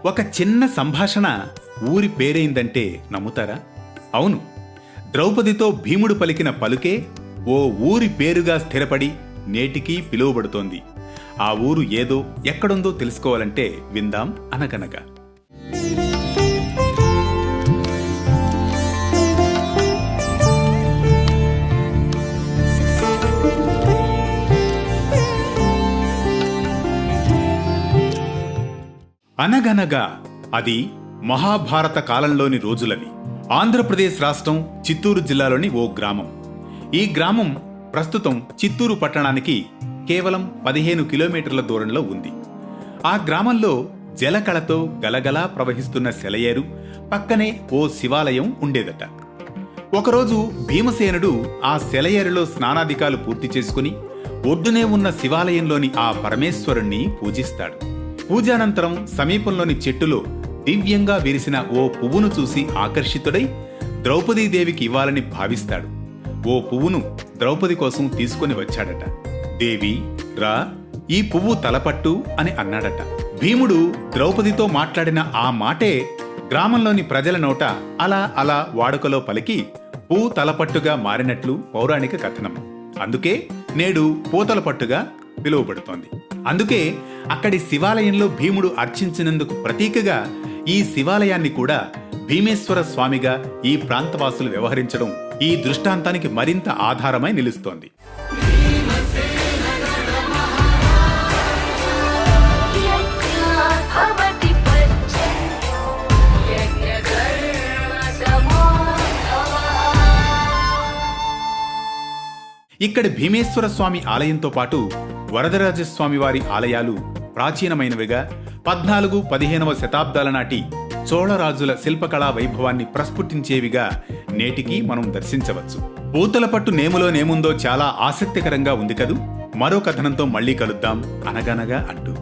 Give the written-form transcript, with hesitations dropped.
ఒక చిన్న సంభాషణ ఊరి పేరైందంటే నమ్ముతారా? అవును, ద్రౌపదితో భీముడు పలికిన పలుకే ఓ ఊరి పేరుగా స్థిరపడి నేటికీ పిలువబడుతోంది. ఆ ఊరు ఏదో ఎక్కడుందో తెలుసుకోవాలంటే విందాం అనగనగా. అనగనగా అది మహాభారత కాలంలోని రోజులవి. ఆంధ్రప్రదేశ్ రాష్ట్రం చిత్తూరు జిల్లాలోని ఓ గ్రామం. ఈ గ్రామం ప్రస్తుతం చిత్తూరు పట్టణానికి కేవలం 15 కిలోమీటర్ల దూరంలో ఉంది. ఆ గ్రామంలో జలకళతో గలగలా ప్రవహిస్తున్న సెలయేరు పక్కనే ఓ శివాలయం ఉండేదట. ఒకరోజు భీమసేనుడు ఆ సెలయేరులో స్నానాధికాలు పూర్తి చేసుకుని ఒడ్డునే ఉన్న శివాలయంలోని ఆ పరమేశ్వరుణ్ణి పూజిస్తాడు. పూజానంతరం సమీపంలోని చెట్టులో దివ్యంగా విరిసిన ఓ పువ్వును చూసి ఆకర్షితుడై ద్రౌపదీదేవికి ఇవ్వాలని భావిస్తాడు. ఓ పువ్వును ద్రౌపది కోసం తీసుకుని వచ్చాడట. దేవి రా, ఈ పువ్వు తలపట్టు అని అన్నాడట. భీముడు ద్రౌపదితో మాట్లాడిన ఆ మాటే గ్రామంలోని ప్రజల నోట అలా అలా వాడుకలో పలికి పూ తలపట్టుగా మారినట్లు పౌరాణిక కథనం. అందుకే నేడు పూతలపట్టుగా పిలువబడుతోంది. అందుకే అక్కడి శివాలయంలో భీముడు అర్చించినందుకు ప్రతీకగా ఈ శివాలయాన్ని కూడా భీమేశ్వర స్వామిగా ఈ ప్రాంతవాసులు వ్యవహరించడం ఈ దృష్టాంతానికి మరింత ఆధారమై నిలుస్తోంది. ఇక్కడి భీమేశ్వర స్వామి ఆలయంతో పాటు వరదరాజస్వామి వారి ఆలయాలు ప్రాచీనమైనవిగా 14-15వ శతాబ్దాల నాటి చోళరాజుల శిల్పకళా వైభవాన్ని ప్రస్ఫుటించేవిగా నేటికి మనం దర్శించవచ్చు. పూతలపట్టు నేములో నేముందో చాలా ఆసక్తికరంగా ఉంది కదూ. మరో కథనంతో మళ్ళీ కలుద్దాం అనగనగా అంటూ.